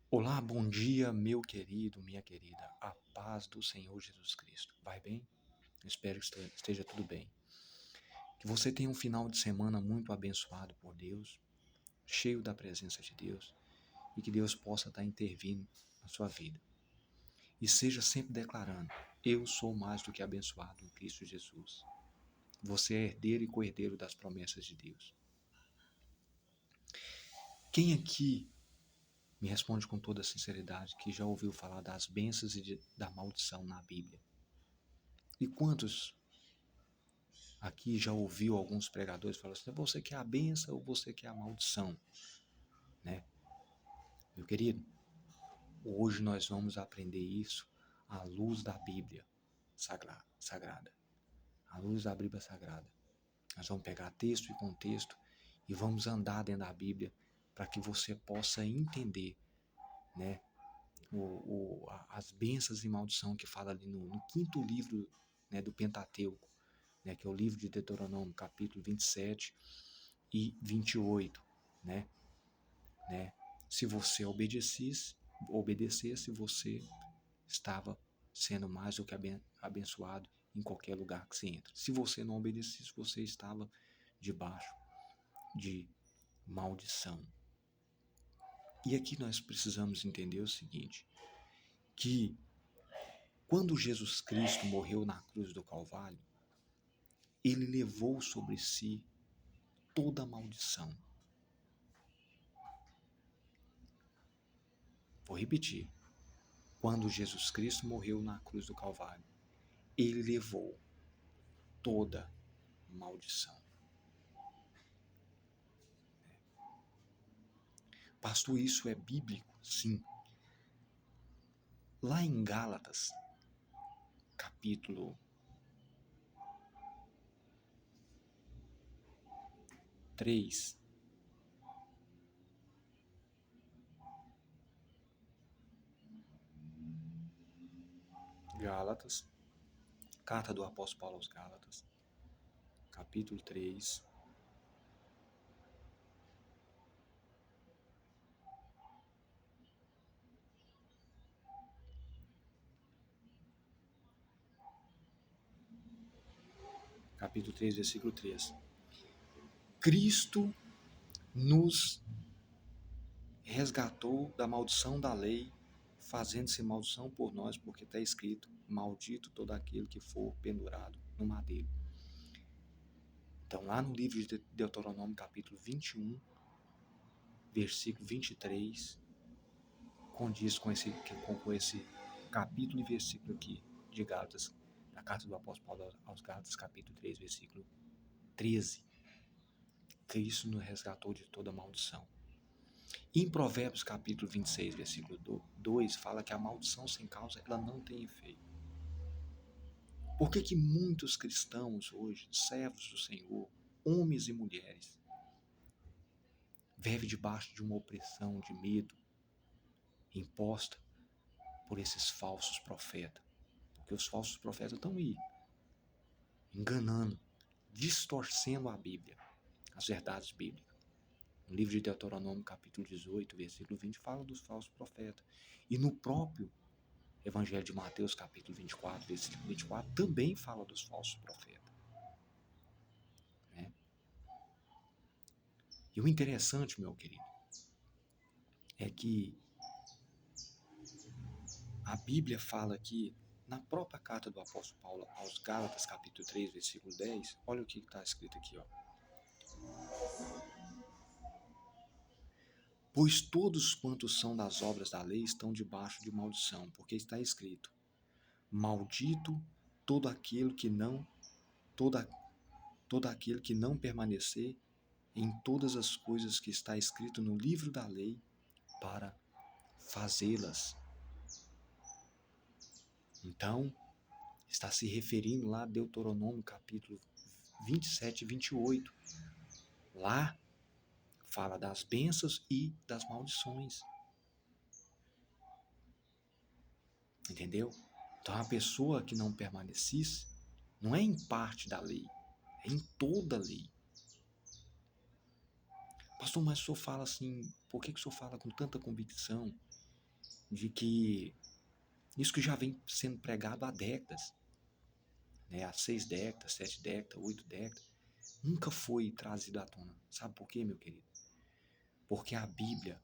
Olá, bom dia, meu querido, minha querida. A paz do Senhor Jesus Cristo. Vai bem? Espero que esteja tudo bem. Que você tenha um final de semana muito abençoado por Deus, cheio da presença de Deus, e que Deus possa estar intervindo na sua vida. E seja sempre declarando: eu sou mais do que abençoado em Cristo Jesus. Você é herdeiro e co-herdeiro das promessas de Deus. Quem aqui me responde com toda sinceridade que já ouviu falar das bênçãos e da maldição na Bíblia? E quantos aqui já ouviu alguns pregadores falando assim: você quer a benção ou você quer a maldição? Né? Meu querido, hoje nós vamos aprender isso à luz da Bíblia Sagrada. À luz da Bíblia Sagrada. Nós vamos pegar texto e contexto e vamos andar dentro da Bíblia para que você possa entender, né, as bênçãos e maldição que fala ali no quinto livro, né, do Pentateuco, né, que é o livro de Deuteronômio, capítulo 27 e 28, né? Se você obedecesse, você estava sendo mais do que abençoado em qualquer lugar que você entra. Se você não obedecesse, você estava debaixo de maldição. E aqui nós precisamos entender o seguinte, que quando Jesus Cristo morreu na cruz do Calvário, ele levou sobre si toda a maldição. Vou repetir. Quando Jesus Cristo morreu na cruz do Calvário, ele levou toda maldição. Pastor, isso é bíblico? Sim. Lá em Gálatas, capítulo 3, Gálatas, carta do apóstolo Paulo aos Gálatas, capítulo 3, versículo 3. Cristo nos resgatou da maldição da lei, fazendo-se maldição por nós, porque está escrito: maldito todo aquele que for pendurado no madeiro. Então, lá no livro de Deuteronômio, capítulo 21, versículo 23, condiz com esse capítulo e versículo aqui de Gálatas, da carta do apóstolo Paulo aos Gálatas, capítulo 3, versículo 13. Cristo nos resgatou de toda maldição. Em Provérbios, capítulo 26, versículo 2, fala que a maldição sem causa, ela não tem efeito. Por que que muitos cristãos hoje, servos do Senhor, homens e mulheres, vivem debaixo de uma opressão, de medo, imposta por esses falsos profetas? Porque os falsos profetas estão aí, enganando, distorcendo a Bíblia, as verdades bíblicas. No livro de Deuteronômio, capítulo 18, versículo 20, fala dos falsos profetas. E no próprio Evangelho de Mateus, capítulo 24, versículo 24, também fala dos falsos profetas. Né? E o interessante, meu querido, é que a Bíblia fala aqui, na própria carta do apóstolo Paulo aos Gálatas, capítulo 3, versículo 10, olha o que está escrito aqui, ó. Pois todos quantos são das obras da lei estão debaixo de maldição, porque está escrito: maldito todo aquele que não todo aquele que não permanecer em todas as coisas que está escrito no livro da lei para fazê-las. Então, está se referindo lá a Deuteronômio capítulo 27 e 28. Lá fala das bênçãos e das maldições. Entendeu? Então, a pessoa que não permanecesse não é em parte da lei, é em toda a lei. Pastor, mas o senhor fala assim, por que o senhor fala com tanta convicção de que isso que já vem sendo pregado há décadas, né, há 6 décadas, 7 décadas, 8 décadas, nunca foi trazido à tona. Sabe por quê, meu querido? Porque a Bíblia,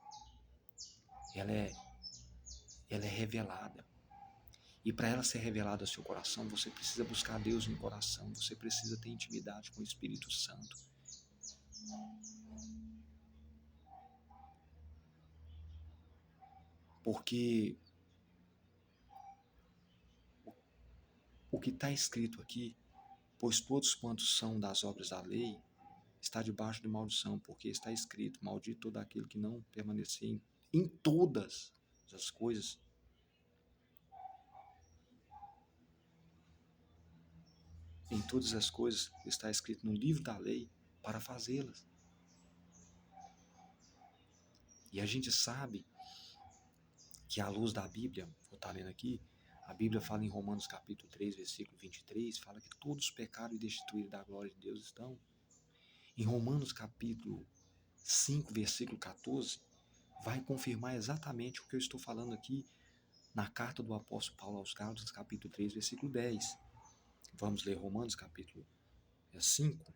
ela é, ela é revelada. E para ela ser revelada ao seu coração, você precisa buscar Deus no coração, você precisa ter intimidade com o Espírito Santo. Porque o que está escrito aqui, pois todos quantos são das obras da lei, está debaixo de maldição, porque está escrito, maldito todo aquele que não permanecer em todas as coisas. Em todas as coisas está escrito no livro da lei para fazê-las. E a gente sabe que à luz da Bíblia, vou estar lendo aqui, a Bíblia fala em Romanos capítulo 3, versículo 23, fala que todos pecaram e destituídos da glória de Deus estão. Em Romanos capítulo 5, versículo 14, vai confirmar exatamente o que eu estou falando aqui na carta do apóstolo Paulo aos Gálatas, capítulo 3, versículo 10. Vamos ler Romanos capítulo 5,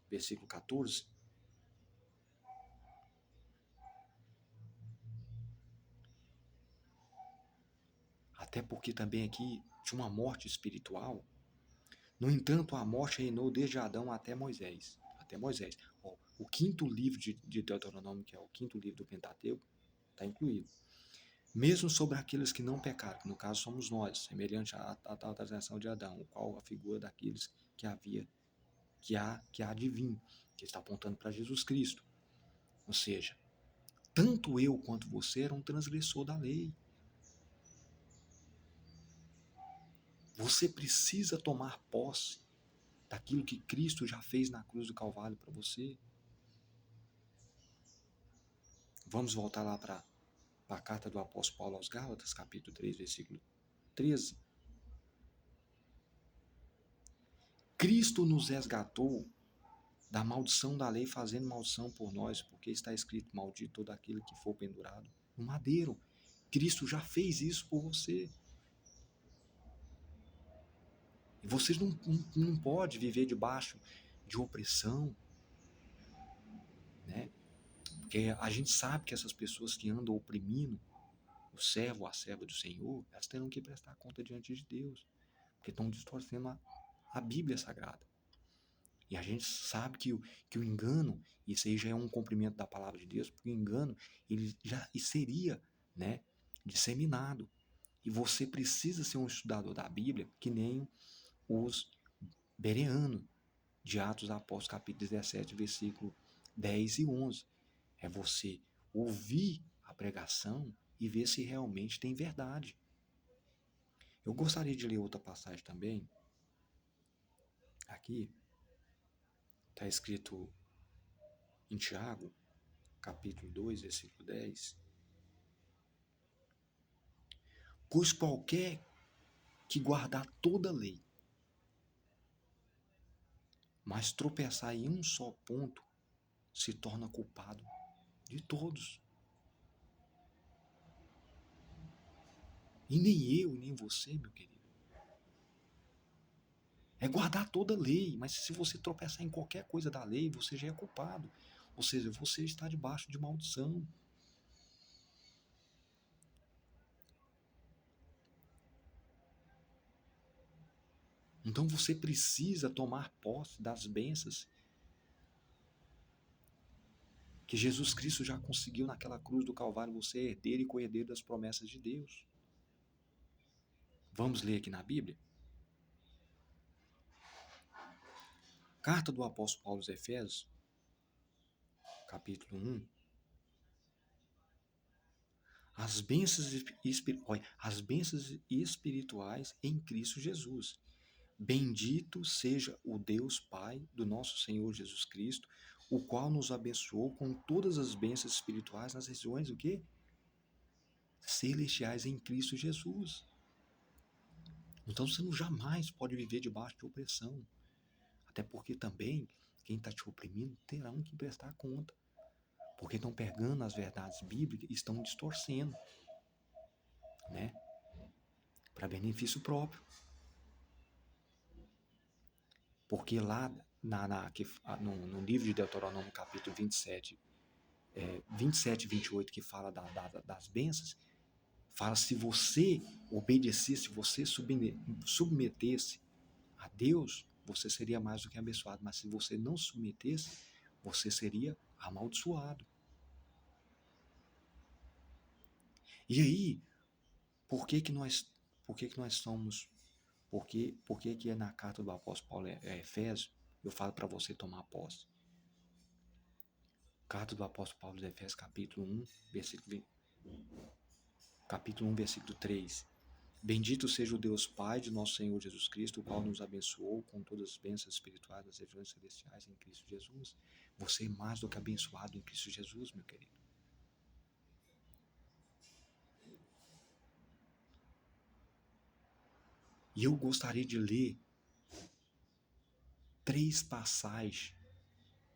versículo 14. Até porque também aqui tinha uma morte espiritual. No entanto, a morte reinou desde Adão até Moisés. Até Moisés. Ó, o quinto livro de Deuteronômio, que é o quinto livro do Pentateuco, está incluído. Mesmo sobre aqueles que não pecaram, que no caso somos nós, semelhante à tal transação de Adão, o qual a figura daqueles que há de vir, que está apontando para Jesus Cristo. Ou seja, tanto eu quanto você era um transgressor da lei. Você precisa tomar posse daquilo que Cristo já fez na cruz do Calvário para você. Vamos voltar lá para a carta do apóstolo Paulo aos Gálatas, capítulo 3, versículo 13. Cristo nos resgatou da maldição da lei, fazendo maldição por nós, porque está escrito, maldito todo aquele que for pendurado no madeiro. Cristo já fez isso por você. E você não pode viver debaixo de opressão, né? Porque a gente sabe que essas pessoas que andam oprimindo o servo ou a serva do Senhor, elas terão que prestar conta diante de Deus, porque estão distorcendo a Bíblia Sagrada. E a gente sabe que o engano, isso aí já é um cumprimento da palavra de Deus, porque o engano ele já seria, né, disseminado. E você precisa ser um estudador da Bíblia, que nem os bereanos, de Atos Apóstolos, capítulo 17, versículo 10 e 11. É você ouvir a pregação e ver se realmente tem verdade. Eu gostaria de ler outra passagem também. Aqui está escrito em Tiago, capítulo 2, versículo 10. Pois qualquer que guardar toda a lei, mas tropeçar em um só ponto, se torna culpado de todos. E nem eu, nem você, meu querido. É guardar toda a lei, mas se você tropeçar em qualquer coisa da lei, você já é culpado. Ou seja, você está debaixo de maldição. Então você precisa tomar posse das bênçãos que Jesus Cristo já conseguiu naquela cruz do Calvário. Você é herdeiro e co-herdeiro das promessas de Deus. Vamos ler aqui na Bíblia? Carta do apóstolo Paulo aos Efésios, capítulo 1. As bênçãos espirituais em Cristo Jesus. Bendito seja o Deus Pai do nosso Senhor Jesus Cristo, o qual nos abençoou com todas as bênçãos espirituais nas regiões, o quê? Celestiais em Cristo Jesus. Então você não jamais pode viver debaixo de opressão. Até porque também quem está te oprimindo terão que prestar conta. Porque estão pegando as verdades bíblicas e estão distorcendo. né? Para benefício próprio. Porque lá no livro de Deuteronômio, capítulo 27, 27 e 28, que fala das bênçãos, fala: se você obedecesse, se você submetesse a Deus, você seria mais do que abençoado. Mas se você não submetesse, você seria amaldiçoado. E aí, por que que nós somos, por que na carta do apóstolo Paulo a Efésios, eu falo para você tomar posse? Carta do apóstolo Paulo aos Efésios, capítulo 1, versículo 3. Bendito seja o Deus Pai de nosso Senhor Jesus Cristo, o qual nos abençoou com todas as bênçãos espirituais das regiões celestiais em Cristo Jesus. Você é mais do que abençoado em Cristo Jesus, meu querido. E eu gostaria de ler 3 passagens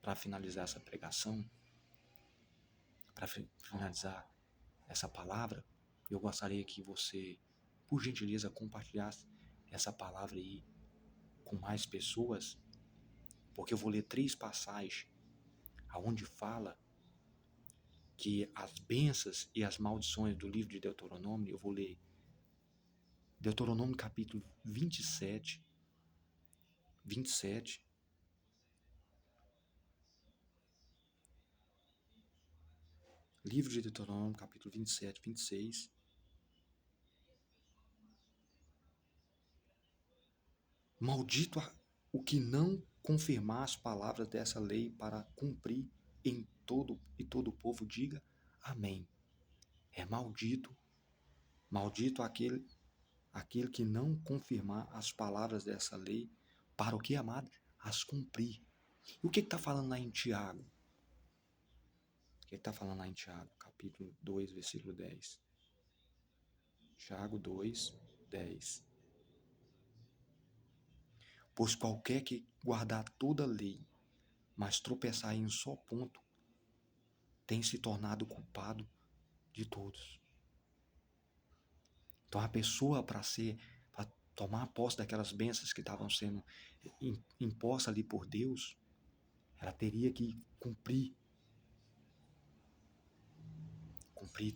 para finalizar essa pregação, para finalizar essa palavra. Eu gostaria que você, por gentileza, compartilhasse essa palavra aí com mais pessoas, porque eu vou ler 3 passagens aonde fala que as bênçãos e as maldições do livro de Deuteronômio, eu vou ler Deuteronômio capítulo 27, livro de Deuteronômio capítulo 27, 26. Maldito o que não confirmar as palavras dessa lei para cumprir em todo, e todo o povo diga amém. É maldito aquele que não confirmar as palavras dessa lei para o que, amado? As cumprir. E o que está falando lá em Tiago? O que está falando lá em Tiago, capítulo 2, versículo 10? Tiago 2, 10. Pois qualquer que guardar toda a lei, mas tropeçar em um só ponto, tem se tornado culpado de todos. Então a pessoa, para tomar posse daquelas bênçãos que estavam sendo impostas ali por Deus, ela teria que cumprir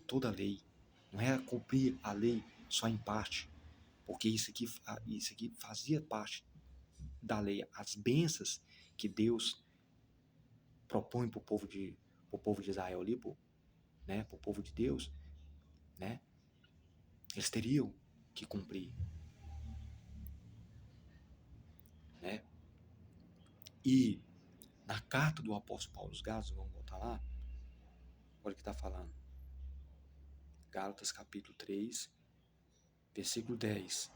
toda a lei. Não é cumprir a lei só em parte, porque isso aqui fazia parte da lei. As bênçãos que Deus propõe para o povo de Israel ali, para o povo de Deus, né? Eles teriam que cumprir, né? E na carta do apóstolo Paulo aos Gálatas, vamos voltar lá, olha o que está falando. Gálatas capítulo 3, versículo 10.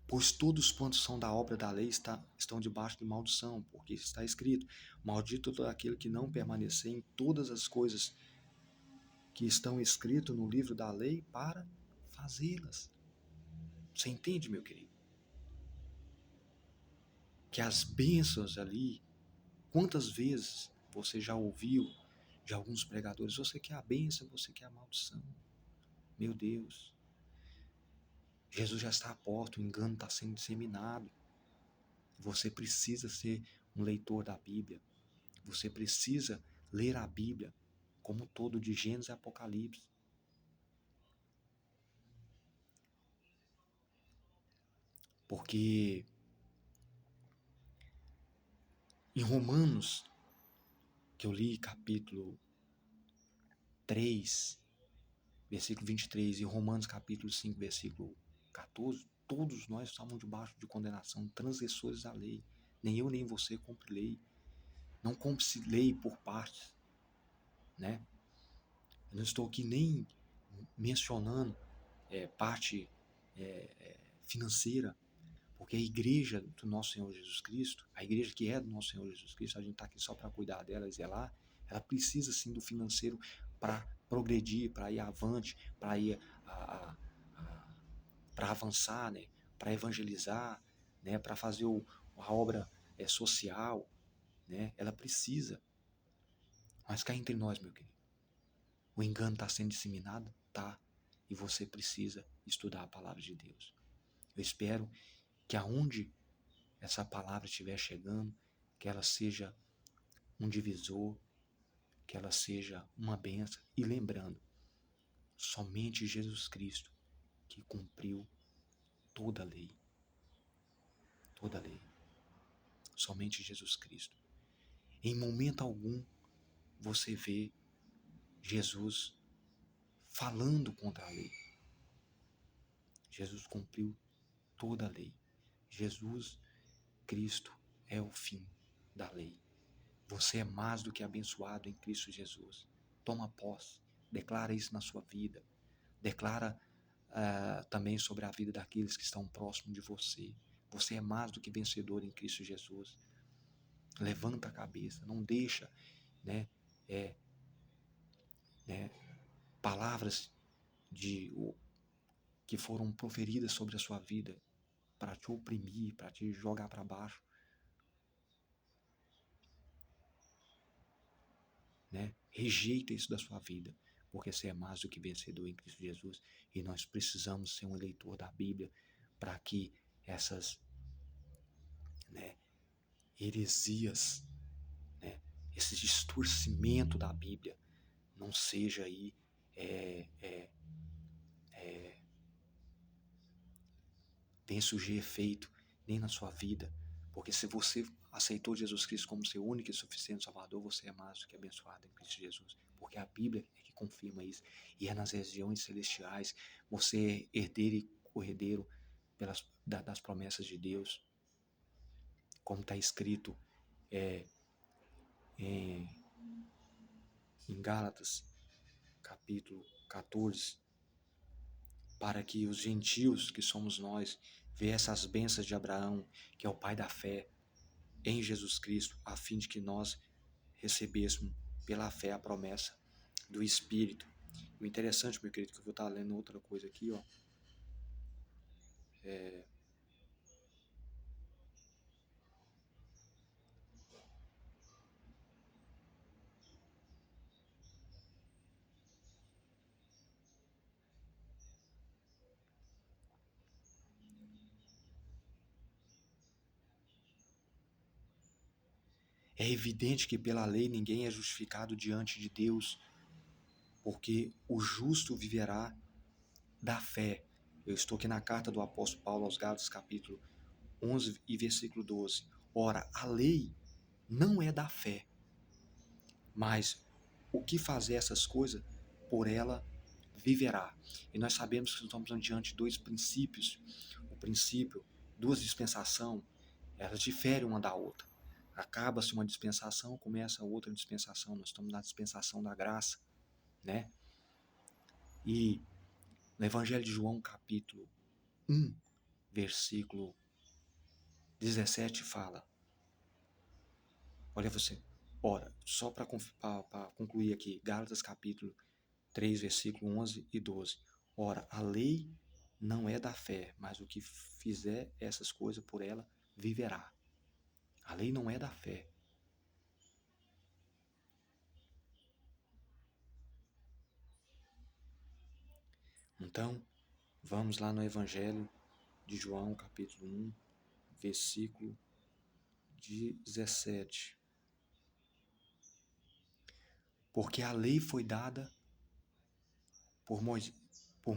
Pois todos quantos são da obra da lei estão debaixo de maldição, porque está escrito: maldito todo aquele que não permanecer em todas as coisas que estão escritas no livro da lei para fazê-las. Você entende, meu querido? Que as bênçãos ali, quantas vezes você já ouviu de alguns pregadores: você quer a bênção, você quer a maldição. Meu Deus, Jesus já está à porta, o engano está sendo disseminado. Você precisa ser um leitor da Bíblia. Você precisa ler a Bíblia como todo, de Gênesis e Apocalipse. Porque em Romanos, que eu li capítulo 3, versículo 23, e Romanos capítulo 5, versículo 14, todos nós estamos debaixo de condenação, transgressores da lei. Nem eu nem você cumpre lei. Não cumpre-se lei por partes, né? Eu não estou aqui nem mencionando parte financeira, porque a igreja do nosso Senhor Jesus Cristo, a igreja que é do nosso Senhor Jesus Cristo, a gente está aqui só para cuidar dela e zelar, ela precisa sim do financeiro para progredir, para ir avante, para ir para avançar, né? Para evangelizar, né? Para fazer a obra social, né? Ela precisa. Mas cá entre nós, meu querido, o engano está sendo disseminado? Tá. E você precisa estudar a palavra de Deus. Eu espero que aonde essa palavra estiver chegando, que ela seja um divisor, que ela seja uma bênção. E lembrando, somente Jesus Cristo que cumpriu toda a lei. Toda a lei. Somente Jesus Cristo. Em momento algum você vê Jesus falando contra a lei. Jesus cumpriu toda a lei. Jesus Cristo é o fim da lei. Você é mais do que abençoado em Cristo Jesus. Toma posse, declara isso na sua vida. Declara também sobre a vida daqueles que estão próximos de você. Você é mais do que vencedor em Cristo Jesus. Levanta a cabeça, não deixa palavras que foram proferidas sobre a sua vida para te oprimir, para te jogar para baixo. Rejeita isso da sua vida, porque você é mais do que vencedor em Cristo Jesus, e nós precisamos ser um leitor da Bíblia para que essas heresias, esse distorcimento da Bíblia não seja aí tem surgir efeito nem na sua vida, porque se você aceitou Jesus Cristo como seu único e suficiente Salvador, você é mais do que abençoado em Cristo Jesus, porque a Bíblia é que confirma isso, e é nas regiões celestiais, você é herdeiro e corredeiro das promessas de Deus, como está escrito em Gálatas, capítulo 14, para que os gentios, que somos nós, vejam essas bênçãos de Abraão, que é o pai da fé, em Jesus Cristo, a fim de que nós recebêssemos pela fé a promessa do Espírito. O interessante, meu querido, que eu vou estar lendo outra coisa aqui, ó. É evidente que pela lei ninguém é justificado diante de Deus, porque o justo viverá da fé. Eu estou aqui na carta do apóstolo Paulo aos Gálatas, capítulo 11 e versículo 12. Ora, a lei não é da fé, mas o que fazer essas coisas, por ela viverá. E nós sabemos que estamos diante de dois princípios. O princípio, duas dispensações, elas diferem uma da outra. Acaba-se uma dispensação, começa outra dispensação. Nós estamos na dispensação da graça, né? E no Evangelho de João, capítulo 1, versículo 17, fala: olha você, ora, só para concluir aqui, Gálatas capítulo 3, versículo 11 e 12. Ora, a lei não é da fé, mas o que fizer essas coisas por ela viverá. A lei não é da fé. Então, vamos lá no Evangelho de João, capítulo 1, versículo 17. Porque a lei foi dada por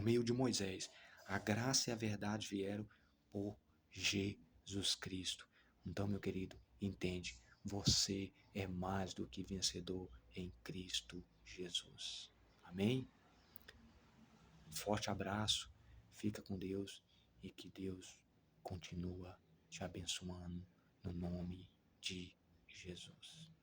meio de Moisés. A graça e a verdade vieram por Jesus Cristo. Então, meu querido, entende, você é mais do que vencedor em Cristo Jesus. Amém? Um forte abraço, fica com Deus e que Deus continua te abençoando no nome de Jesus.